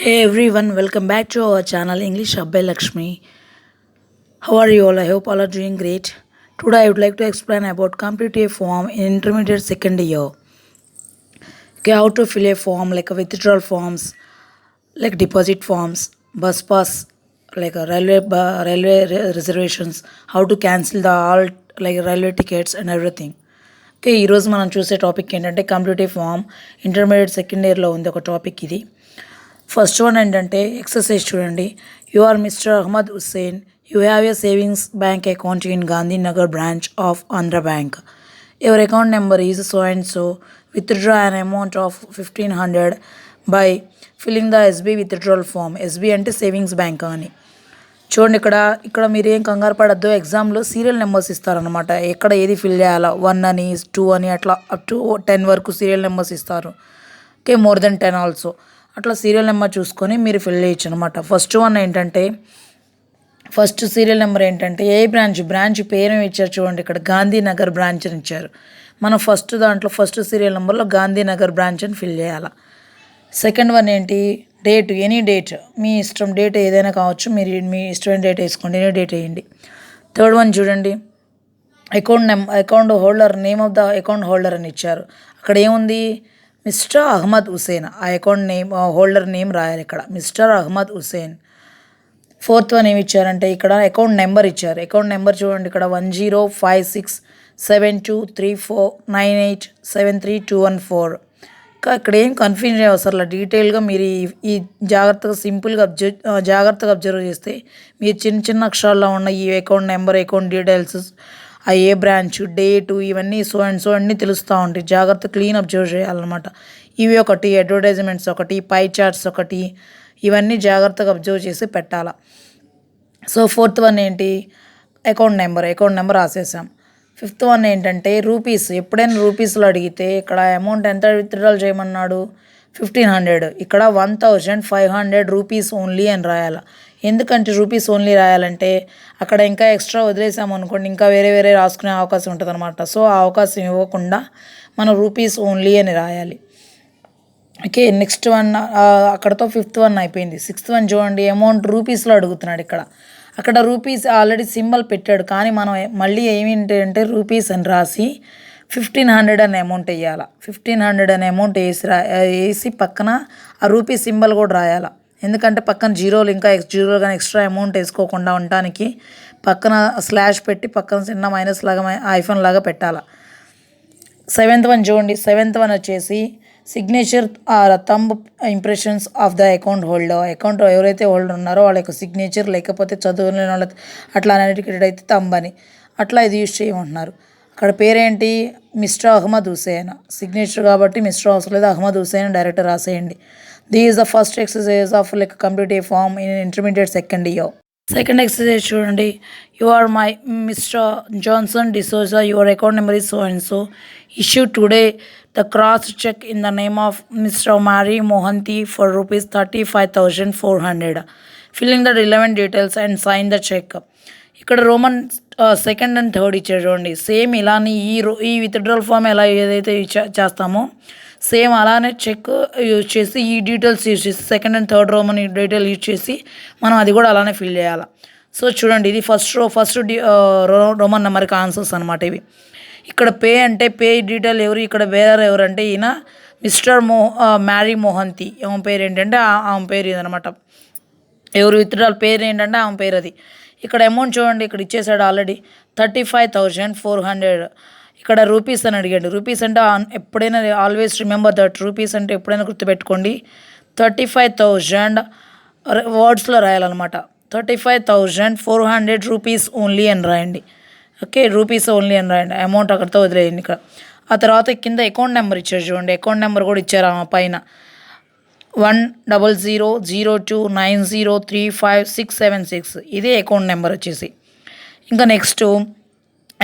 Hey everyone, welcome back to our channel English Abhay Lakshmi. How are you all? I hope all are doing great. Today I would like to explain about competitive form in intermediate second year. Okay, how to fill a form like a withdrawal forms, like deposit forms, bus pass, like a reservations, how to cancel the all like railway tickets and everything. Okay ఈరోజు మనం చూసే topic ఏంటంటే competitive form intermediate second ఇయర్లో ఉంది ఒక topic ఇది. First one ఏంటంటే exercise చూడండి. You are Mr Ahmed Hussain. You have a savings bank account in Gandhinagar branch of Andhra bank. Your account number is so and so. Withdraw an amount of 1500 by filling the SB withdrawal form. SB అంటే savings bank అని. చూడండి ఇక్కడ మీరు ఏం కంగారు పడద్దు. ఎగ్జామ్లో serial numbers ఇస్తారనమాట. ఎక్కడ ఏది ఫిల్ చేయాలా, 1 అని 2 అని అట్లా అప్ టు 10 వరకు సీరియల్ నెంబర్స్ ఇస్తారు. Okay, more than 10 also. అట్లా సీరియల్ నెంబర్ చూసుకొని మీరు ఫిల్ చేయొచ్చు అనమాట. ఫస్ట్ సీరియల్ నెంబర్ ఏంటంటే ఏ బ్రాంచ్ పేరు ఇచ్చారు చూడండి. ఇక్కడ గాంధీనగర్ బ్రాంచ్ అని ఇచ్చారు. మనం ఫస్ట్ సీరియల్ నెంబర్లో గాంధీనగర్ బ్రాంచ్ అని ఫిల్ చేయాలి. సెకండ్ వన్ ఏంటి, డేట్, ఎనీ డేట్, మీ ఇష్టం, డేట్ ఏదైనా కావచ్చు, మీరు మీ ఇష్టమైన డేట్ వేసుకోండి, ఎనీ డేట్ వేయండి. థర్డ్ వన్ చూడండి, account holder, name of the account holder అని ఇచ్చారు. అక్కడ ఏముంది, మిస్టర్ అహ్మద్ హుస్సేన్. ఆ అకౌంట్ నేమ్ హోల్డర్ నేమ్ రాయాలి ఇక్కడ, Mr Ahmed Hussain. Fourth one ఏమి ఇచ్చారంటే ఇక్కడ అకౌంట్ నెంబర్ ఇచ్చారు. అకౌంట్ నెంబర్ చూడండి ఇక్కడ 10567234987321 ఇక్కడ ఏం కన్ఫ్యూజన్ అవసరం. డీటెయిల్గా మీరు ఈ జాగ్రత్తగా సింపుల్గా అబ్జర్వ్ చేస్తే మీరు చిన్న అక్షరాల్లో ఉన్న ఈ అకౌంట్ నెంబర్, అకౌంట్ డీటెయిల్స్, ఆ ఏ బ్రాంచ్, డేటు, ఇవన్నీ సో అన్నీ తెలుస్తూ ఉంటాయి. జాగ్రత్త క్లీన్ అబ్జర్వ్ చేయాలన్నమాట. ఇవి ఒకటి, అడ్వర్టైజ్మెంట్స్ ఒకటి, పై చార్ట్స్ ఒకటి, ఇవన్నీ జాగ్రత్తగా అబ్జర్వ్ చేసి పెట్టాలా. సో ఫోర్త్ వన్ ఏంటి, అకౌంట్ నెంబర్ రాసేసాం. ఫిఫ్త్ వన్ ఏంటంటే రూపీస్. ఎప్పుడైనా రూపీస్లో అడిగితే ఇక్కడ అమౌంట్ ఎంత విత్డ్రాల్ చేయమన్నాడు, 1500. ఇక్కడ 1500 రూపీస్ ఓన్లీ అని రాయాలి. ఎందుకంటే రూపీస్ ఓన్లీ రాయాలంటే అక్కడ ఇంకా ఎక్స్ట్రా వదిలేసాము అనుకోండి, ఇంకా వేరే రాసుకునే అవకాశం ఉంటుంది అనమాట. సో ఆ అవకాశం ఇవ్వకుండా మనం రూపీస్ ఓన్లీ అని రాయాలి. ఓకే, నెక్స్ట్ వన్ అక్కడతో ఫిఫ్త్ వన్ అయిపోయింది. సిక్స్త్ వన్ చూడండి, అమౌంట్ రూపీస్లో అడుగుతున్నాడు. అక్కడ రూపీస్ ఆల్రెడీ సింబల్ పెట్టాడు, కానీ మనం మళ్ళీ ఏమిటంటే రూపీస్ అని రాసి 1500 అని అమౌంట్ వేయాలి. 1500 అని అమౌంట్ వేసి పక్కన ఆ రూపీస్ సింబల్ కూడా రాయాలి. ఎందుకంటే పక్కన జీరోలు కానీ ఎక్స్ట్రా అమౌంట్ వేసుకోకుండా ఉండటానికి పక్కన స్లాష్ పెట్టి పక్కన చిన్న మైనస్ లాగా ఐఫోన్ లాగా పెట్టాలి. సెవెంత్ వన్ చూడండి. సెవెంత్ వన్ వచ్చేసి signature or thumb impressions of the account holder. ఎవరైతే హోల్డర్ ఉన్నారో వాళ్ళ యొక్క సిగ్నేచర్, లేకపోతే చదువులేని వాళ్ళ అట్లా అనటికేటెడ్ అయితే థంబ్ అని అట్లా ఇది యూజ్ చేయమంటున్నారు. అక్కడ పేరేంటి, మిస్టర్ అహ్మద్ హుస్సేన్. సిగ్నేచర్ కాబట్టి మిస్టర్ అవసరం లేదు, అహ్మద్ హుస్సేన్ డైరెక్ట్ రాసేయండి. This is the first exercise of like competitive form in intermediate second year. Second exercise చూడండి. You are my mister Johnson D'Souza. Your account number is so and so. Issue today the cross check in the name of Mr. Mary Mohanty for rupees 35,400. Filling the relevant details and sign the check. ఇక్కడ Roman second and third ఇచ్చారు చూడండి. Same ఇలానే ఈ withdrawal form ఎలా ఏదైతే చేస్తామో same అలానే check use చేసి ఈ డీటెయిల్స్ యూజ్ చేసి second and third Roman detail use చేసి మనం అది కూడా అలానే ఫిల్ చేయాలి. సో చూడండి, ఇది ఫస్ట్ రోమన్ నెంబర్కి ఆన్సర్స్ అనమాట ఇవి. ఇక్కడ పే డీటెయిల్ ఇక్కడ ఎవరంటే ఈయన మిస్టర్ మ్యారీ మోహంతి. ఆమె పేరు ఏంటంటే ఆమె పేరు ఇదనమాట. ఎవరు విత్డ్రాల్ పేరు ఏంటంటే ఆమె పేరు అది. ఇక్కడ అమౌంట్ చూడండి, ఇక్కడ ఇచ్చేసాడు ఆల్రెడీ 35,400. ఇక్కడ రూపీస్ అని అడిగాడు. రూపీస్ అంటే ఎప్పుడైనా ఆల్వేస్ రిమెంబర్ దట్, రూపీస్ అంటే ఎప్పుడైనా గుర్తుపెట్టుకోండి. 35,000 వర్డ్స్లో రాయాలన్నమాట. 35,400 రూపీస్ ఓన్లీ అని రాయండి. ఓకే, రూపీస్ ఓన్లీ అని రాయండి. అమౌంట్ అక్కడితో వదిలేయండి. ఇక్కడ ఆ తర్వాత కింద అకౌంట్ నెంబర్ ఇచ్చారు చూడండి. అకౌంట్ నెంబర్ కూడా ఇచ్చారు ఆ పైన 1000290356676. ఇదే అకౌంట్ నెంబర్ వచ్చేసి. ఇంకా నెక్స్ట్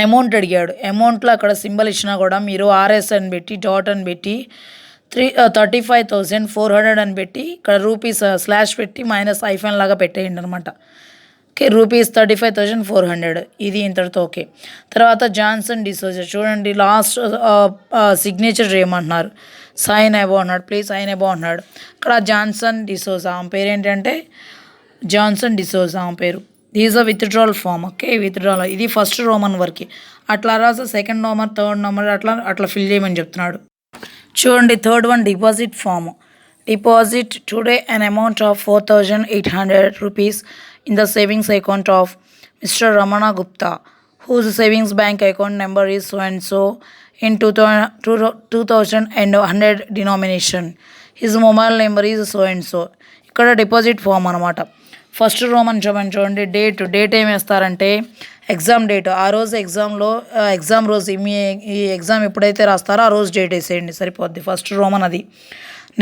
అమౌంట్ అడిగాడు. అమౌంట్లో అక్కడ సింబల్ ఇచ్చినా కూడా మీరు ఆర్ఎస్ అని పెట్టి డాట్ అని పెట్టి 35,400 అని పెట్టి ఇక్కడ రూపీస్ స్లాష్ పెట్టి మైనస్ ఐఫోన్ లాగా పెట్టేయండి అనమాట. Okay, rupees 35,400. ఇది ఇంతటితో ఓకే. తర్వాత జాన్సన్ డిసోజా చూడండి, లాస్ట్ సిగ్నేచర్ చేయమంటున్నారు. సైన్ అబో అన్నాడు, ప్లీజ్ సైన్ అబో అన్నాడు. ఇక్కడ జాన్సన్ డిసోజా ఆమె పేరు ఏంటంటే జాన్సన్ డిసోజా ఆమె పేరు. Is a withdrawal form. Okay, withdrawal ఇది ఫస్ట్ రోమన్ వరకు. అట్లా రాసి సెకండ్ రోమన్ థర్డ్ రోమన్ అట్లా అట్లా ఫిల్ చేయమని చెప్తున్నాడు. చూడండి third one deposit form. Deposit today an amount of 4,800 rupees in the savings account of Mr. Ramana Gupta, whose savings bank account number is so and so in 2100 denomination. His mobile number is so and so. ఇక్కడ deposit form అనమాట. First Roman చూడండి date ఏమి వేస్తారంటే exam date. ఆ రోజు exam రోజు ఈ exam ఎప్పుడైతే రాస్తారో ఆ రోజు డేట్ వేసేయండి సరిపోద్ది. ఫస్ట్ రోమన్ అది.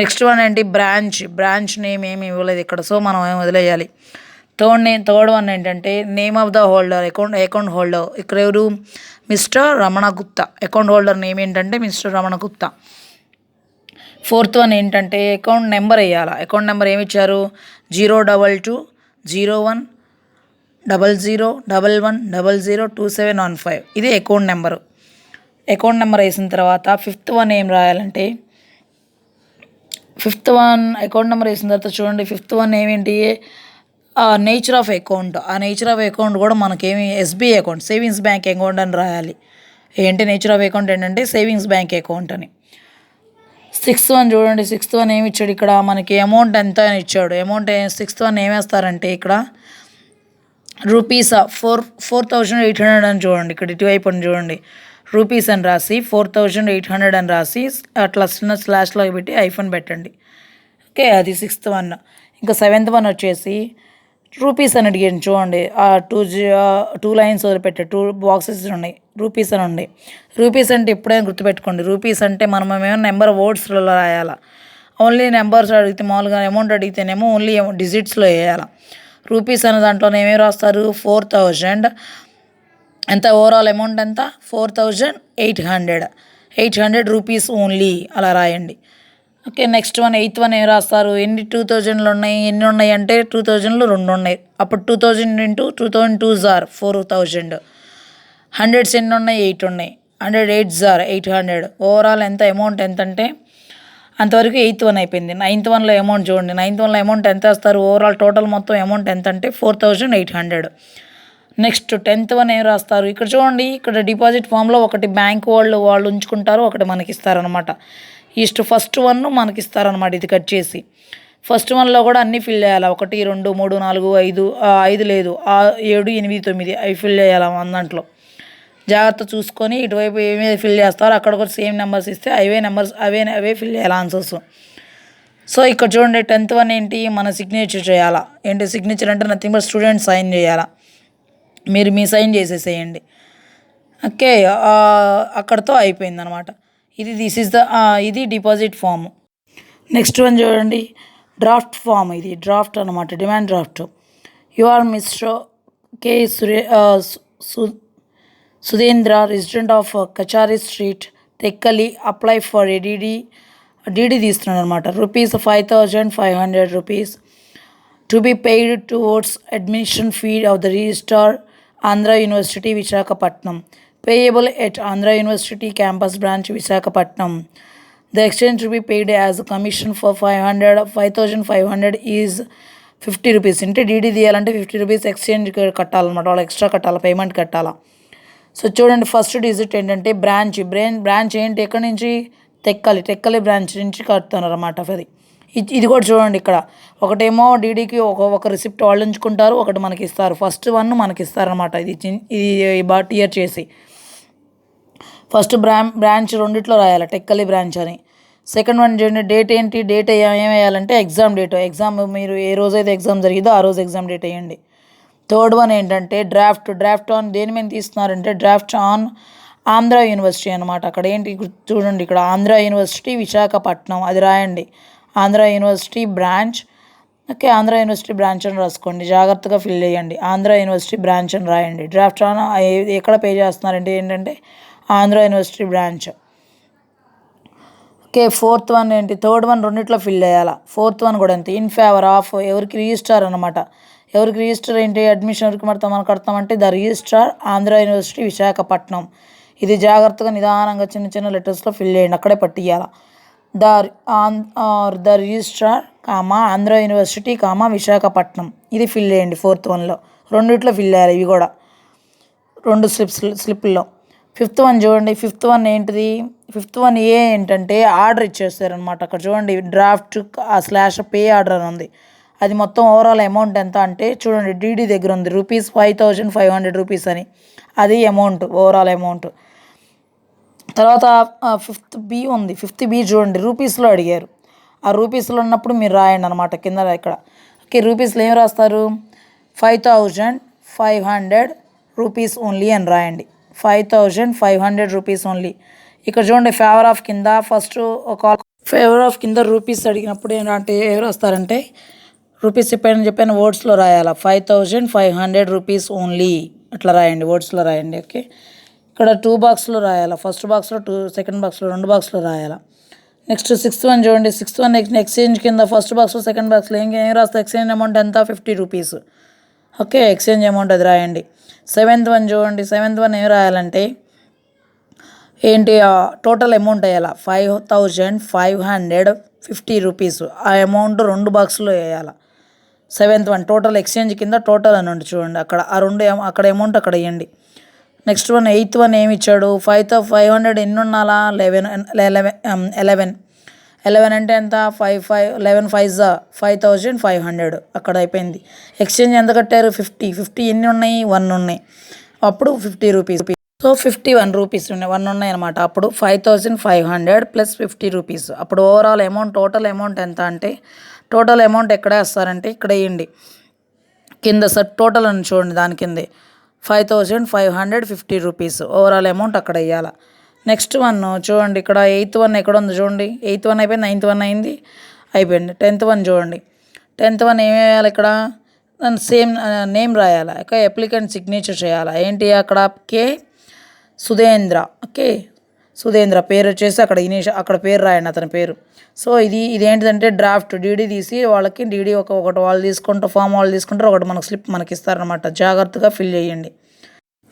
నెక్స్ట్ వన్ ఏంటి బ్రాంచ్ నేమ్ ఏమి ఇవ్వలేదు ఇక్కడ, సో మనం ఏమి వదిలేయాలి. థర్డ్ వన్ ఏంటంటే name of the holder, account holder. ఇక్కడ ఎవరు? Mister Ramana Gupta. Account holder name ఏంటంటే mister Ramana Gupta. Fourth one ఏంటంటే అకౌంట్ నెంబర్ వేయాలి. అకౌంట్ నెంబర్ ఏమి ఇచ్చారు? 022010011002715. ఇది అకౌంట్ నెంబరు. అకౌంట్ నెంబర్ వేసిన తర్వాత ఫిఫ్త్ వన్ ఏం రాయాలంటే అకౌంట్ నెంబర్ వేసిన తర్వాత చూడండి ఫిఫ్త్ వన్ ఏమేంటి? Nature of account. ఆ నేచర్ ఆఫ్ అకౌంట్ కూడా మనకేమి SBI account, savings bank account అని రాయాలి. ఏంటి నేచర్ ఆఫ్ అకౌంట్ ఏంటంటే సేవింగ్స్ బ్యాంక్ అకౌంట్ అని. సిక్స్త్ వన్ చూడండి, సిక్స్త్ వన్ ఏమి ఇచ్చాడు ఇక్కడ మనకి? అమౌంట్ ఎంత అని ఇచ్చాడు. అమౌంట్ సిక్స్త్ వన్ ఏమేస్తారంటే ఇక్కడ రూపీస్ 4,800 అని చూడండి. ఇక్కడ ఇటువైపు అని చూడండి రూపీస్ అని రాసి 4,800 అని రాసి అట్లా చిన్న స్లాష్లో పెట్టి ఐఫోన్ పెట్టండి. ఓకే, అది సిక్స్త్ వన్. ఇంకా సెవెంత్ వన్ వచ్చేసి రూపీస్ అని అడిగాను చూడండి. ఆ టూ లైన్స్ వదిలిపెట్టే 2 బాక్సెస్ ఉన్నాయి, రూపీస్ అని ఉన్నాయి. రూపీస్ అంటే ఎప్పుడైనా గుర్తుపెట్టుకోండి, రూపీస్ అంటే మనం ఏమైనా నెంబర్ వర్డ్స్లో రాయాలా. ఓన్లీ నెంబర్స్ అడిగితే మామూలుగా అమౌంట్ అడిగితేనేమో ఓన్లీ డిజిట్స్లో వేయాలి. రూపీస్ అనే దాంట్లో ఏమేమి రాస్తారు? 4,000. ఎంత ఓవరాల్ అమౌంట్ ఎంత? 4,800 రూపీస్ ఓన్లీ అలా రాయండి. Okay, next one eighth one ఏం రాస్తారు? ఎన్ని 2000లు ఉన్నాయి? ఎన్ని ఉన్నాయి అంటే 2000లు 2 ఉన్నాయి. అప్పుడు 2000 ఇంటూ 2002 జార్ 4,000. హండ్రెడ్స్ ఎన్ని ఉన్నాయి? 8 ఉన్నాయి. 108 జార్ 800. ఓవరాల్ ఎంత అమౌంట్ ఎంత అంటే అంతవరకు ఎయిత్ వన్ అయిపోయింది. నైన్త్ వన్లో అమౌంట్ చూడండి. నైన్త్ వన్లో అమౌంట్ ఎంత వేస్తారు? ఓవరాల్ టోటల్ మొత్తం అమౌంట్ ఎంత అంటే 4,800. నెక్స్ట్ 10th వన్ ఏం రాస్తారు? ఇక్కడ చూడండి, ఇక్కడ డిపాజిట్ ఫామ్లో ఒకటి బ్యాంక్ వాళ్ళు ఉంచుకుంటారు, ఒకటి మనకి ఇస్తారనమాట. ఫస్ట్ వన్ మనకి ఇస్తారనమాట. ఇది కట్ చేసి ఫస్ట్ వన్లో కూడా అన్నీ ఫిల్ చేయాలి. 1 2 3 4 5 లేదు 7 8 9 అవి ఫిల్ చేయాలి దాంట్లో. జాగ్రత్త చూసుకొని ఇటువైపు ఏమేమి ఫిల్ చేస్తారో అక్కడ కూడా సేమ్ నెంబర్స్ ఇస్తే అవే ఫిల్ చేయాలి ఆన్సర్స్. సో ఇక్కడ చూడండి 10th వన్ ఏంటి? మన సిగ్నేచర్ చేయాలా. ఏంటి సిగ్నేచర్ అంటే నథింగ్ బట్ స్టూడెంట్ సైన్ చేయాలా. మీరు మీ సైన్ చేసేసేయండి. ఓకే, అక్కడతో అయిపోయింది అనమాట. ఇది డిపాజిట్ ఫామ్. నెక్స్ట్ వన్ చూడండి డ్రాఫ్ట్ ఫామ్. ఇది డ్రాఫ్ట్ అనమాట, demand draft. You are mister K Sudhendra, resident of Kachari street, Tekkali, apply for a DD తీస్తున్నాడు అనమాట. ₹5,500 to be paid towards admission fee of the registrar Andhra university Visakhapatnam, payable at Andhra university campus branch Visakhapatnam. The exchange to be paid as commission for 5,500 is ₹50. అంటే DD తీయాలంటే ₹50 exchange కట్టాలన్నమాట. వాళ్ళు extra కట్టాలి, payment కట్టాలా. So చూడండి first digit ఏంటంటే branch ఏంటి? ఎక్కడి నుంచి? టెక్కలి బ్రాంచ్ నుంచి కడుతున్నారు అన్నమాట. ఇది కూడా చూడండి ఇక్కడ ఒకటేమో డీడీకి ఒక రిసిప్ట్ వాళ్ళు ఉంచుకుంటారు, ఒకటి మనకి ఇస్తారు. ఫస్ట్ వన్ మనకి ఇస్తారనమాట. ఇది బాగా టియర్ చేసి ఫస్ట్ బ్రాంచ్ రెండిట్లో రాయాలి, టెక్కలి బ్రాంచ్ అని. సెకండ్ వన్ చూడండి డేట్ ఏంటి? డేట్ ఏం వేయాలంటే ఎగ్జామ్ డేట్. ఎగ్జామ్ మీరు ఏ రోజైతే ఎగ్జామ్ జరిగిందో ఆ రోజు ఎగ్జామ్ డేట్ వేయండి. థర్డ్ వన్ ఏంటంటే డ్రాఫ్ట్ ఆన్ దేని మీద తీస్తున్నారంటే డ్రాఫ్ట్ ఆన్ ఆంధ్ర యూనివర్సిటీ అనమాట. అక్కడ ఏంటి చూడండి, ఇక్కడ ఆంధ్ర యూనివర్సిటీ విశాఖపట్నం అది రాయండి. Andhra university branch. Okay, Andhra university branch అని రాసుకోండి, జాగ్రత్తగా ఫిల్ చేయండి. ఆంధ్ర యూనివర్సిటీ బ్రాంచ్ అని రాయండి. డ్రాఫ్ట్ ఆన్ ఎక్కడ పే చేస్తున్నారంటే ఏంటంటే Andhra university branch. Okay, fourth one ఏంటి? థర్డ్ వన్ రెండిట్లో ఫిల్ చేయాలా. ఫోర్త్ వన్ కూడా అంతే, ఇన్ ఫేవర్ ఆఫ్ ఎవరికి? రిజిస్ట్రార్ అనమాట. ఎవరికి రిజిస్టర్ ఏంటి? అడ్మిషన్ ఎవరికి మనం కడతామంటే the registrar Andhra university Visakhapatnam. ఇది జాగ్రత్తగా నిదానంగా చిన్న చిన్న లెటర్స్లో ఫిల్ చేయండి, అక్కడే పట్టియాల. The the registrar Andhra university Visakhapatnam. ఇది ఫిల్ చేయండి 4th వన్లో. రెండిట్లో ఫిల్ చేయాలి ఇవి కూడా, 2 స్లిప్లో. 5th వన్ చూడండి. 5th వన్ ఏంటిది? 5th వన్ ఏంటంటే ఆర్డర్ ఇచ్చేస్తారనమాట. అక్కడ చూడండి డ్రాఫ్ట్ /పే ఆర్డర్ అని ఉంది. అది మొత్తం ఓవరాల్ అమౌంట్ ఎంత అంటే చూడండి డీడీ దగ్గర ఉంది ₹5,500 అని. అది అమౌంట్, ఓవరాల్ అమౌంట్. తర్వాత 5th బి ఉంది. 5th బి చూడండి రూపీస్లో అడిగారు. ఆ రూపీస్లో ఉన్నప్పుడు మీరు రాయండి అనమాట కింద ఇక్కడ. ఓకే, రూపీస్లో ఏం రాస్తారు? 5,500 రూపీస్ ఓన్లీ అని రాయండి. 5,500 రూపీస్ ఓన్లీ. ఇక్కడ చూడండి ఫేవర్ ఆఫ్ కింద ఫస్ట్ ఫేవర్ ఆఫ్ కింద రూపీస్ అడిగినప్పుడు ఏంటంటే ఏం రాస్తారంటే రూపీస్ చెప్పాను వర్డ్స్లో రాయాలా. 5,500 రూపీస్ ఓన్లీ అట్లా రాయండి, వర్డ్స్లో రాయండి. ఓకే, ఇక్కడ 2 బాక్స్లో రాయాలా. ఫస్ట్ బాక్స్లో 2, సెకండ్ బాక్స్లో 2 బాక్స్లో రాయాలా. నెక్స్ట్ 6th వన్ చూడండి. 6th వన్ ఎక్స్చేంజ్ కింద ఫస్ట్ బాక్స్లో సెకండ్ బాక్స్లో ఏం రాస్తే ఎక్స్చేంజ్ అమౌంట్ ఎంత? ₹50. ఓకే, ఎక్స్చేంజ్ అమౌంట్ అది రాయండి. 7th వన్ చూడండి. 7th వన్ ఏం రాయాలంటే ఏంటి టోటల్ అమౌంట్ వేయాలా. ₹5,550. ఆ అమౌంట్ 2 బాక్స్లో వేయాలి. 7th వన్ టోటల్ ఎక్స్చేంజ్ కింద టోటల్ అని ఉంటుంది చూడండి, అక్కడ ఆ 2 అక్కడ అమౌంట్ అక్కడ వేయండి. నెక్స్ట్ వన్ 8th వన్ ఏమి ఇచ్చాడు? 5,500 ఎన్ని ఉండాలా? 11 అంటే ఎంత? 11 5 5,500 అక్కడ అయిపోయింది. ఎక్స్చేంజ్ ఎంత కట్టారు? 50 ఎన్ని ఉన్నాయి? 1 ఉన్నాయి. అప్పుడు ₹50. సో ₹51 ఉన్నాయి, 1 ఉన్నాయి అనమాట. అప్పుడు 5,500 + ₹50. అప్పుడు ఓవరాల్ అమౌంట్ టోటల్ అమౌంట్ ఎంత అంటే టోటల్ అమౌంట్ ఎక్కడ వేస్తారంటే ఇక్కడ వేయండి కింద టోటల్ అని చూడండి, దాని కిందే ₹5,550 ఓవరాల్ అమౌంట్ అక్కడ వేయాలి. నెక్స్ట్ వన్ చూడండి ఇక్కడ 8th వన్ ఎక్కడ ఉంది చూడండి. 8th వన్ అయిపోయింది, 9th వన్ అయింది, అయిపోయింది. 10th వన్ చూడండి. 10th వన్ ఏమి వేయాలి? ఇక్కడ సేమ్ నేమ్ రాయాలి. ఓకే, అప్లికెంట్ సిగ్నేచర్ చేయాలి. ఏంటి అక్కడ? కే సుధేంద్ర. ఓకే, సుధేంద్ర పేరు వచ్చేసి అక్కడ అక్కడ పేరు రాయండి, అతని పేరు. సో ఇదేంటిదంటే డ్రాఫ్ట్ డీడీ తీసి వాళ్ళకి డీడీ ఒకటి వాళ్ళు తీసుకుంటారు, ఫామ్ వాళ్ళు తీసుకుంటారు, ఒకటి మనకు స్లిప్ మనకి ఇస్తారనమాట. జాగ్రత్తగా ఫిల్ చేయండి.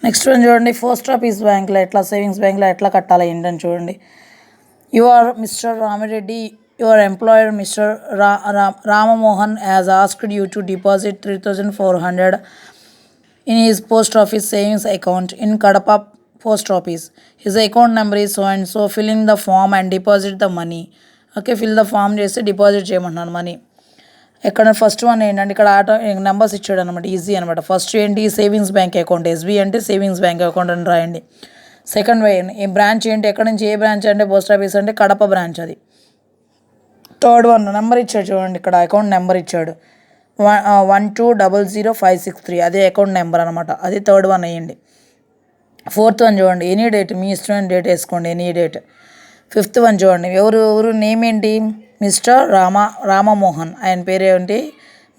నెక్స్ట్ వన్ చూడండి. పోస్ట్ ఆఫీస్ బ్యాంక్లో ఎట్లా, సేవింగ్స్ బ్యాంక్లో ఎట్లా కట్టాలి ఏంటని చూడండి. You are Mr Ramireddy, your employer Mr Ramamohan has asked you to deposit 3,400 in his post office savings account in Kadapa post office. His account number is so and so. Fill in the form and deposit the money. Okay, fill the form చేసి deposit చేయమంటున్నాను money. ఇక్కడ first one ఏంటంటే ఇక్కడ numbers ఇచ్చాడు అనమాట, easy అనమాట. First ఏంటి? Savings bank account, SB అంటే సేవింగ్స్ బ్యాంక్ అకౌంట్ అని రాయండి. సెకండ్ ఈ బ్రాంచ్ ఏంటి, ఎక్కడి నుంచి ఏ బ్రాంచ్ అంటే పోస్ట్ ఆఫీస్ అంటే కడప బ్రాంచ్ అది. థర్డ్ వన్ నెంబర్ ఇచ్చాడు చూడండి, ఇక్కడ అకౌంట్ నెంబర్ ఇచ్చాడు 1200563, అదే అకౌంట్ నెంబర్ అనమాట, అది థర్డ్ వన్ వేయండి. 4th వన్ చూడండి, ఎనీ డేట్ మీ ఇష్టమైన డేట్ వేసుకోండి, ఎనీ డేట్. 5th వన్ చూడండి, ఎవరు నేమ్ ఏంటి? మిస్టర్ రామమోహన్, ఆయన పేరు ఏంటి?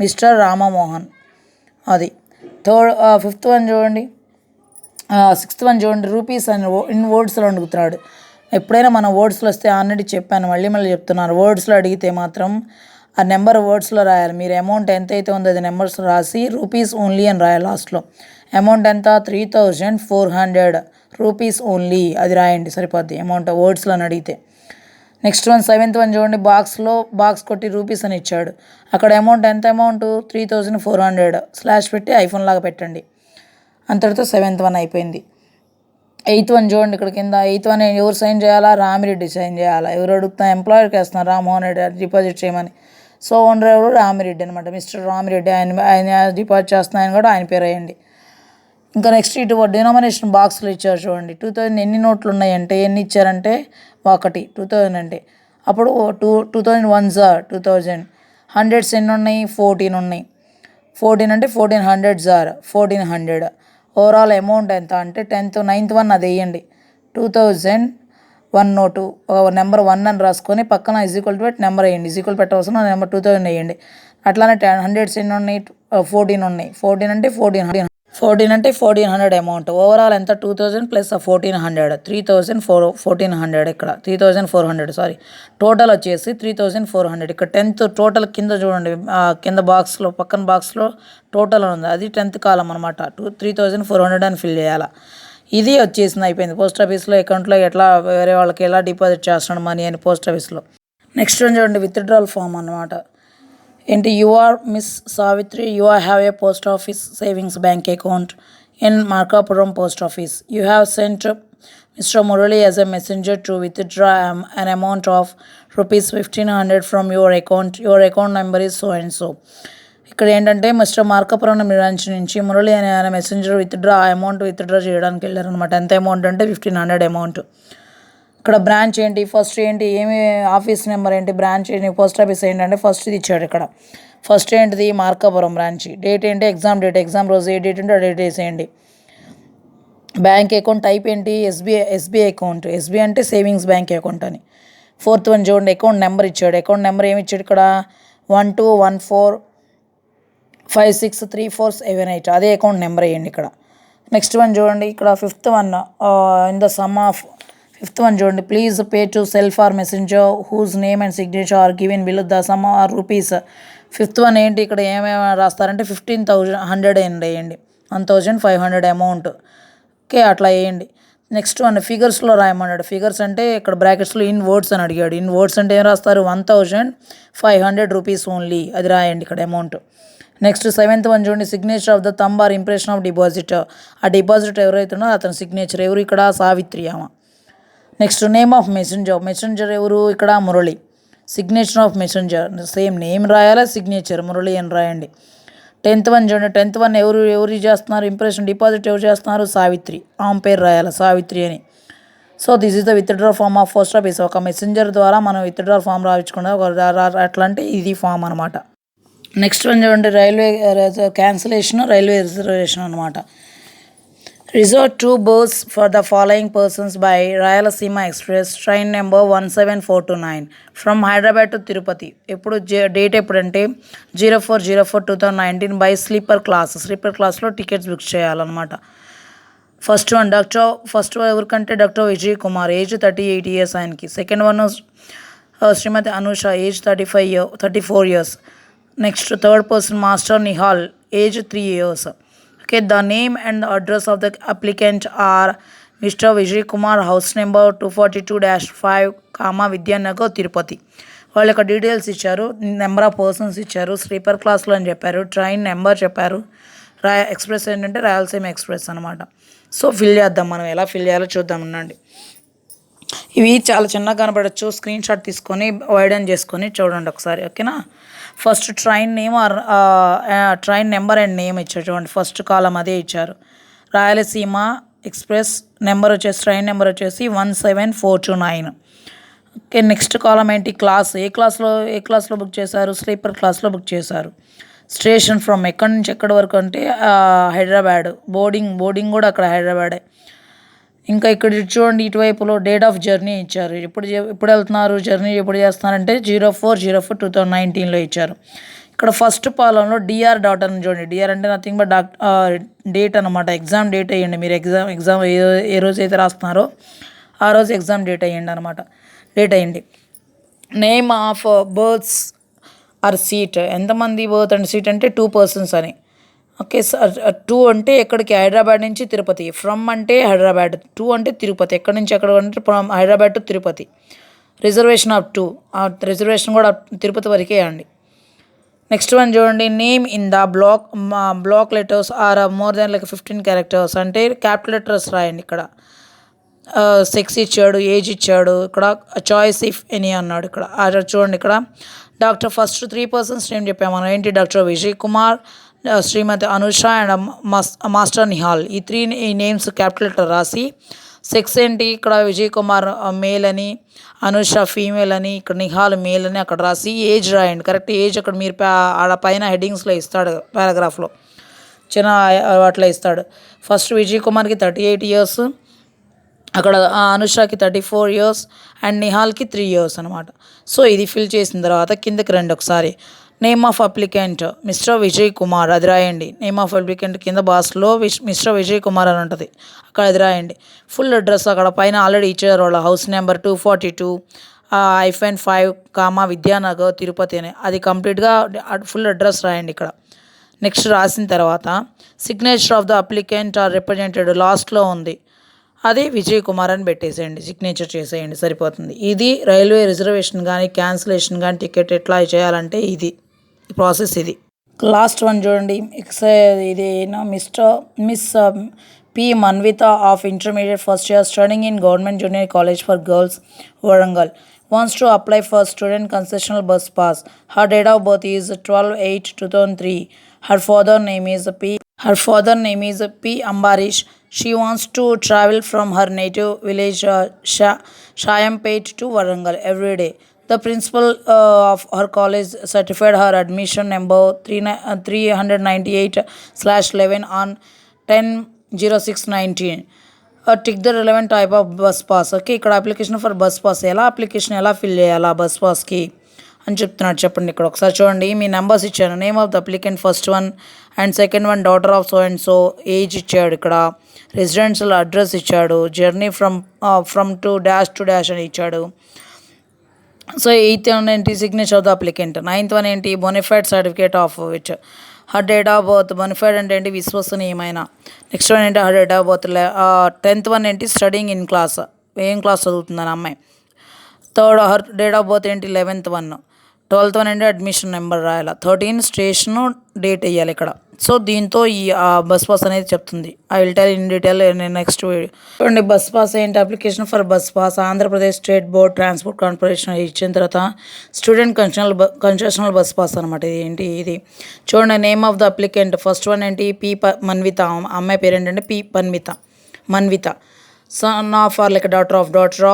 మిస్టర్ రామమోహన్, అది. 5th వన్ చూడండి. 6th వన్ చూడండి, రూపీస్ అని ఇన్ వర్డ్స్లో అడుగుతున్నాడు. ఎప్పుడైనా మన వర్డ్స్లో వస్తే ఆల్రెడీ చెప్పాను, మళ్ళీ చెప్తున్నాను. వర్డ్స్లో అడిగితే మాత్రం ఆ నెంబర్ వర్డ్స్లో రాయాలి. మీరు అమౌంట్ ఎంత అయితే ఉందో అది నెంబర్స్ రాసి రూపీస్ ఓన్లీ అని రాయాలి లాస్ట్లో. అమౌంట్ ఎంత? 3,400 రూపీస్ ఓన్లీ, అది రాయండి సరిపోద్ది అమౌంట్ వర్డ్స్లో అని అడిగితే. నెక్స్ట్ వన్ 7th వన్ చూడండి, బాక్స్ కొట్టి రూపీస్ అని ఇచ్చాడు. అక్కడ అమౌంట్ ఎంత? అమౌంట్ 3,400 స్లాష్ పెట్టి ఐఫోన్ లాగా పెట్టండి. అంతటితో 7th వన్ అయిపోయింది. 8th వన్ చూడండి, ఇక్కడ కింద 8th వన్ ఎవరు సైన్ చేయాలా? రామిరెడ్డి సైన్ చేయాలా. ఎవరు అడుగుతున్నా? ఎంప్లాయర్కి వేస్తున్నారు రామ్మోహన్ రెడ్డి డిపాజిట్ చేయమని. సో ఓనర్ ఎవరు? రామిరెడ్డి అనమాట, మిస్టర్ రామిరెడ్డి. ఆయన డిపాజిట్ చేస్తున్నాయని కూడా ఆయన పేరు వేయండి. ఇంకా నెక్స్ట్ ఇటు డినామినేషన్ బాక్స్లో ఇచ్చారు చూడండి. 2000 ఎన్ని నోట్లు ఉన్నాయంటే ఎన్ని ఇచ్చారంటే 1, 2000 అంటే అప్పుడు 2000 1s 2000. హండ్రెడ్స్ ఎన్ని ఉన్నాయి? 14 ఉన్నాయి. 14 అంటే 1400 సార్ 1400. ఓవరాల్ అమౌంట్ ఎంత అంటే 9th వన్ అది వేయండి. 2001 నెంబర్ 1 అని రాసుకొని పక్కన ఈక్వల్ టు పెట్టి నెంబర్ వేయండి. ఈక్వల్ పెట్టవలసిన నెంబర్ 2000 వేయండి. అట్లానే హండ్రెడ్స్ ఎన్ని ఉన్నాయి? 14 ఉన్నాయి. 14 అంటే 1400 అమౌంట్. ఓవరాల్ ఎంత? 2000 + 1400 1400. ఇక్కడ 3400 సారీ, టోటల్ వచ్చేసి 3400. ఇక్కడ 10th టోటల్ కింద చూడండి, కింద బాక్స్లో పక్కన బాక్స్లో టోటల్ ఉంది, అది 10th కాలం అనమాట. 3400 అని ఫిల్ చేయాలి. ఇది వచ్చేసింది, అయిపోయింది. పోస్ట్ ఆఫీస్లో అకౌంట్లో ఎట్లా వేరే వాళ్ళకి ఎలా డిపాజిట్ చేస్తున్నాడు మనీ అని పోస్ట్ ఆఫీస్లో. నెక్స్ట్ వన్ చూడండి, విత్డ్రాల్ ఫామ్ అన్నమాట. ఏంటి, you are miss Savitri, you are have a post office savings bank account in Markapuram post office. You have sent Mr. Murali as a messenger to withdraw an amount of rupees 1500 from your account. Your account number is so and so. ఇక్కడ ఏంటంటే mister Markapuram branch నుంచి మురళి అనే ఆయన messenger amount withdraw చేయడానికి వెళ్ళారనమాట. ఎంత amount అంటే 1500 amount. ఇక్కడ branch ఏంటి, ఫస్ట్ ఏంటి, ఏమి ఆఫీస్ నెంబర్ ఏంటి, బ్రాంచ్ ఏంటి, పోస్ట్ ఆఫీస్ ఏంటంటే ఫస్ట్ ఇది ఇచ్చాడు ఇక్కడ. ఫస్ట్ ఏంటిది మార్కాపురం బ్రాంచ్. డేట్ ఏంటి, ఎగ్జామ్ డేట్, ఎగ్జామ్ రోజు ఏ డేట్ ఉంటే ఆ డేట్ వేసేయండి. బ్యాంక్ అకౌంట్ టైప్ ఏంటి, ఎస్బీఐ అకౌంట్. ఎస్బీఐ అంటే సేవింగ్స్ బ్యాంక్ అకౌంట్ అని. ఫోర్త్ వన్ చూడండి, అకౌంట్ నెంబర్ ఇచ్చాడు. అకౌంట్ నెంబర్ ఏమి ఇచ్చాడు ఇక్కడ, 1214563478, అదే అకౌంట్ నెంబర్ వేయండి ఇక్కడ. నెక్స్ట్ వన్ చూడండి, ఇక్కడ fifth one in the sum of. Fifth one చూడండి, please pay to self or messenger whose name and signature are given below the sum of rupees. Fifth one ఏంటి, ఇక్కడ ఏమేమి రాస్తారంటే 15,100 వేయండి, 1500 amount. Okay, అట్లా వేయండి. Next one ఫిగర్స్లో రాయమన్నాడు. Figures అంటే ఇక్కడ బ్రాకెట్స్లో ఇన్ వర్డ్స్ అని అడిగాడు. ఇన్ వర్డ్స్ అంటే ఏం రాస్తారు, 1500 రూపీస్ ఓన్లీ, అది రాయండి ఇక్కడ అమౌంట్. నెక్స్ట్ సెవెంత్ వన్ చూడండి, signature of the thumb or impression of deposit. ఆ డిపాజిట్ ఎవరైతున్నారో అతని సిగ్నేచర్ ఎవరు, ఇక్కడ సావిత్రి ఆమె. Next name of messenger. Messenger ఎవరు, ఇక్కడ Murali. Signature of messenger same name రాయాలా, సిగ్నేచర్ మురళి అని రాయండి. 10th వన్ చూడండి, 10th వన్ ఎవరు చేస్తున్నారు, ఇంప్రెషన్ డిపాజిట్ ఎవరు చేస్తున్నారు, సావిత్రి. ఆమె పేరు రాయాలి సావిత్రి అని. So this is the withdraw form of post office. ఒక మెసెంజర్ ద్వారా మనం విత్డ్రా ఫామ్ రాయించుకున్నా అట్లా అంటే ఇది ఫామ్ అనమాట. నెక్స్ట్ వన్ చూడండి, రైల్వే క్యాన్సిలేషన్, రైల్వే రిజర్వేషన్ అనమాట. Resort 2 berths for the following persons by Rayalaseema Express, train number 17429 from Hyderabad to Tirupati. ఎప్పుడు డేట్ ఎప్పుడంటే 04/04/2019 బై స్లీపర్ క్లాస్లో టికెట్స్ బుక్ చేయాలన్నమాట. ఫస్ట్ వన్ ఎవరికంటే doctor Vijay Kumar, age 38 years ఆయనకి. Second one Shrimati Anusha, age 34 years. Next third person master Nihal, age 3 years. Okay, the name and the address of the applicant are Mr. Vijay Kumar, house number 242-5, Vidyanagar, Tirupati. వాళ్ళ యొక్క details ఇచ్చారు, number of persons ఇచ్చారు, sleeper క్లాస్లో అని చెప్పారు, train number చెప్పారు. Express ఏంటంటే Rayalaseema express అనమాట. సో ఫిల్ చేద్దాం, మనం ఎలా ఫిల్ చేయాలో చూద్దాం. ఉండండి, ఇవి చాలా చిన్నగా కనపడచ్చు, స్క్రీన్ షాట్ తీసుకొని వైడెన్ చేసుకొని చూడండి ఒకసారి. ఓకేనా, first train name train number and name ఇచ్చారు చూడండి, ఫస్ట్ కాలం అదే ఇచ్చారు. రాయలసీమ ఎక్స్ప్రెస్ నెంబర్ వచ్చేసి, ట్రైన్ నెంబర్ వచ్చేసి 17429. ఓకే, నెక్స్ట్ కాలం ఏంటి, క్లాస్, ఏ క్లాస్లో బుక్ చేశారు, స్లీపర్ క్లాస్లో బుక్ చేశారు. స్టేషన్ ఫ్రమ్, ఎక్కడి నుంచి ఎక్కడి వరకు అంటే హైదరాబాద్. బోర్డింగ్ కూడా అక్కడ హైదరాబాదే. ఇంకా ఇక్కడ చూడండి, ఇటువైపులో డేట్ ఆఫ్ జర్నీ ఇచ్చారు. ఎప్పుడు వెళ్తున్నారు, జర్నీ ఎప్పుడు చేస్తున్నారంటే 04/04/2019లో ఇచ్చారు. ఇక్కడ ఫస్ట్ పాలంలో డిఆర్ డాట్ అని చూడండి. డిఆర్ అంటే నథింగ్ బట్ డేట్ అనమాట. ఎగ్జామ్ డేట్ వేయండి మీరు. ఎగ్జామ్ ఏ రోజు అయితే రాస్తున్నారో ఆ రోజు ఎగ్జామ్ డేట్ వేయండి. Name of berths or seat, ఎంతమంది బర్త్ అండ్ సీట్ అంటే 2 persons అని. ఓకే సార్, 2 అంటే ఎక్కడికి, హైదరాబాద్ నుంచి తిరుపతి. ఫ్రమ్ అంటే హైదరాబాద్, 2 అంటే తిరుపతి. ఎక్కడి నుంచి ఎక్కడ అంటే from Hyderabad to Tirupati. Reservation of 2, ఆ రిజర్వేషన్ కూడా తిరుపతి వరకే అండి. నెక్స్ట్ వన్ చూడండి, name in the block letters or more than 15 characters అంటే క్యాపిటల్ లెటర్స్ రాయండి. ఇక్కడ సెక్స్ ఇచ్చాడు, ఏజ్ ఇచ్చాడు, ఇక్కడ చాయిస్ ఇఫ్ ఎనీ అన్నాడు. ఇక్కడ చూడండి, ఇక్కడ డాక్టర్ ఫస్ట్ 3 persons నేమ్ చెప్పాము మనం. ఏంటి, doctor Vijay Kumar, Shrimati Anusha and master Nihal. ఈ 3 నేమ్స్ క్యాపిటల్ లెటర్ రాసి, సెక్స్ ఏంటి, ఇక్కడ విజయ్ కుమార్ మేల్ అని, అనుష ఫీమేల్ అని, ఇక్కడ నిహాల్ మేల్ అని అక్కడ రాసి ఏజ్ రాయండి. కరెక్ట్ ఏజ్ అక్కడ మీరు ఆడ పైన హెడ్డింగ్స్లో ఇస్తాడు, పారాగ్రాఫ్లో చిన్న వాటిలో ఇస్తాడు. ఫస్ట్ విజయ్ కుమార్కి 38 years, అక్కడ అనుషకి 34 years అండ్ నిహాల్కి 3 years అనమాట. సో ఇది ఫిల్ చేసిన తర్వాత కిందకి రండి ఒకసారి. Name of applicant mister Vijay Kumar, అది రాయండి. నేమ్ ఆఫ్ అప్లికెంట్ కింద బాక్స్లో మిస్టర్ విజయ్ కుమార్ అని ఉంటుంది, అక్కడ అది రాయండి. ఫుల్ అడ్రస్ అక్కడ పైన ఆల్రెడీ ఇచ్చారు వాళ్ళ, హౌస్ నెంబర్ 242-5, విద్యానగర్, తిరుపతి అని. అది కంప్లీట్గా ఫుల్ అడ్రస్ రాయండి ఇక్కడ. నెక్స్ట్ రాసిన తర్వాత signature of the applicant or represented లాస్ట్లో ఉంది. అది విజయ్ కుమార్ అని పెట్టేసేయండి, సిగ్నేచర్ చేసేయండి, సరిపోతుంది. ఇది రైల్వే రిజర్వేషన్ కానీ క్యాన్సిలేషన్ కానీ టికెట్ ఎట్లా చేయాలంటే ఇది ప్రాసెస్. ఇది లాస్ట్ వన్ చూడండి. ఇది miss P Manvitha of intermediate first year studying in government junior college for girls Warangal wants to apply for student concessional bus pass. Her date of birth is 12/8/2003. Her father name is P. Ambarish. She wants to travel from her native village Shayampet to Warangal every day. The principal of her college certified her admission number 398/11 on 10/06/19. Tick the relevant type of bus pass. Okay, ఇక్కడ application for bus pass application ఎలా fill చేయాలా bus పాస్కి అని చెప్తున్నాడు. చెప్పండి ఇక్కడ ఒకసారి చూడండి. మీ నెంబర్స్ ఇచ్చాను. Name of the applicant first one and second one daughter of so and so, age ఇచ్చాడు, ఇక్కడ రెసిడెన్షియల్ అడ్రస్ ఇచ్చాడు, జర్నీ ఫ్రమ్ టు డాష్ అని ఇచ్చాడు. సో 8th వన్ ఏంటి, signature of the applicant. 9th one ఏంటి, బొనిఫైడ్ certificate of which. Her date of birth, bonafide అంటే ఏంటి, విశ్వసనీయమైన. నెక్స్ట్ వన్ ఏంటి, her date of birth. 10th one ఏంటి, స్టడింగ్ ఇన్ క్లాస్, ఏం క్లాస్ చదువుతుందని అమ్మాయి. Third, her date of birth ఏంటి, 11th వన్. 12th వన్ ఏంటి, అడ్మిషన్ నెంబర్ రాయాలి. 13 స్టేషను డేట్ వేయాలి ఇక్కడ. సో దీంతో ఈ బస్ పాస్ అనేది చెప్తుంది. I will tell in detail next video. చూడండి, బస్ పాస్ ఏంటి, application for bus pass Andhra Pradesh state board transport corporation ఇచ్చిన తర్వాత స్టూడెంట్ కన్సెషనల్ బస్ పాస్ అనమాట. ఇది ఏంటి, ఇది చూడండి. Name of the applicant first one ఏంటి, పి మన్విత. అమ్మాయి పేరు ఏంటంటే P Manvitha. Son of or like daughter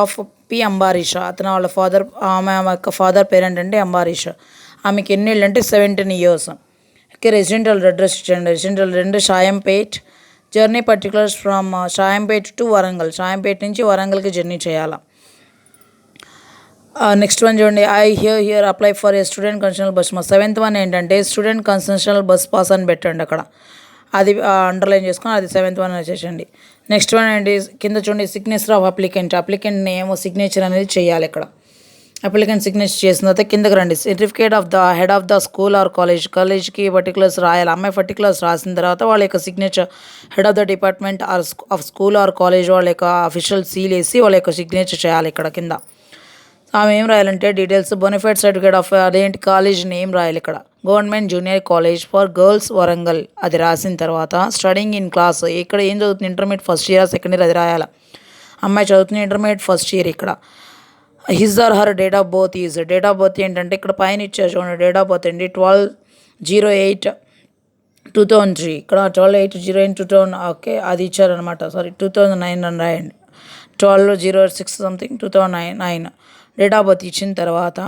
of P Ambareesha. అతను వాళ్ళ ఫాదర్, ఆమె యొక్క ఫాదర్ పేరెంట్ అంటే అంబారీష. ఆమెకి ఎన్ని ఏళ్ళు అంటే 17 years. ఓకే, రెసిడెంటల్ అడ్రస్ ఇచ్చండి. Residential 2 Shayampet. Journey particulars from Shayampet to Warangal. Shayampet నుంచి వరంగల్కి జర్నీ చేయాలి. నెక్స్ట్ వన్ చూడండి, I here apply for a student concessional bus pass. 7th one ఏంటంటే స్టూడెంట్ కన్సెషనల్ బస్ పాస్ అని పెట్టండి అక్కడ. అది అండర్లైన్ చేసుకొని అది 7th వన్ వచ్చేసండి. నెక్స్ట్ వన్ ఏంటి, కింద చూడండి, signature of applicant name signature అనేది చేయాలి ఇక్కడ. అప్లికెంట్ సిగ్నేచర్ చేసిన తర్వాత కిందకి రండి. Certificate of the head of the school or కాలేజ్కి పర్టికులర్స్ రాయాలి. అమ్మాయి పర్టికులర్స్ రాసిన తర్వాత వాళ్ళ యొక్క signature, head of the department or of school or college వాళ్ళ యొక్క అఫీషియల్ సీల్ వేసి వాళ్ళ యొక్క సిగ్నేచర్ చేయాలి ఇక్కడ కింద. ఆమె ఏం రాయాలంటే డీటెయిల్స్, బొనిఫైడ్ సర్టిఫికేట్ ఆఫ్ అదేంటి కాలేజ్ నేమ్ రాయాలి ఇక్కడ. Government junior college for girls Warangal అది రాసిన తర్వాత స్టడింగ్ ఇన్ క్లాస్, ఇక్కడ ఏం చదువుతుంది, intermediate first year second year అది రాయాలి. అమ్మాయి చదువుతుంది ఇంటర్మీడియట్ ఫస్ట్ ఇయర్. ఇక్కడ his or her date of birth is, date of birth ఏంటంటే ఇక్కడ పైన ఇచ్చారు చూడండి. డేట్ ఆఫ్ బర్త్ ఏంటి 12/08/2003. ఇక్కడ 12/8/2000. ఓకే, అది ఇచ్చారనమాట. సారీ 2009 అని రాయండి. 12/06 సంథింగ్ 2009 డేట్ ఆఫ్ బర్త్ ఇచ్చిన తర్వాత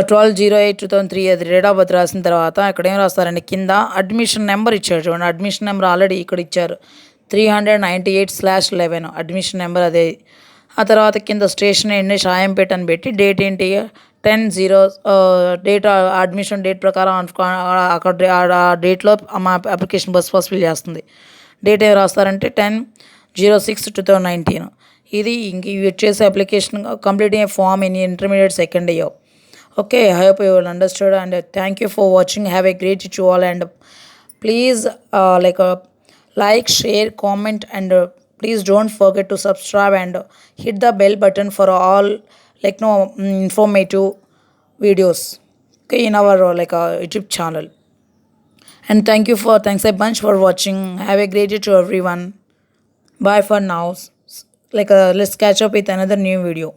12/08/2003 అది డేట్ ఆఫ్ బర్త్ రాసిన తర్వాత ఇక్కడ ఏం రాస్తారండి, కింద అడ్మిషన్ నెంబర్ ఇచ్చారు చూడండి. అడ్మిషన్ నెంబర్ ఆల్రెడీ ఇక్కడ ఇచ్చారు 398/11 అడ్మిషన్ నెంబర్ అదే. ఆ తర్వాత కింద స్టేషన్ ఏంటి, షాయంపేట అని పెట్టి డేట్ ఏంటి 10/0 డేట్, అడ్మిషన్ డేట్ ప్రకారం అక్కడ ఆ డేట్లో మా అప్లికేషన్ బస్ పాస్ ఫిల్ చేస్తుంది. డేట్ ఏం రాస్తారంటే 10/06/2019. ఇది ఇంక ఇవి వచ్చేసి application complete a form in intermediate second year. Okay, I hope you will understood and thank you for watching. Have a great day to all and please like, share, comment and please don't forget to subscribe and hit the bell button for all informative videos. Okay, in our YouTube channel. And thanks a bunch for watching. Have a great day to everyone. Bye for now. Let's catch up with another new video.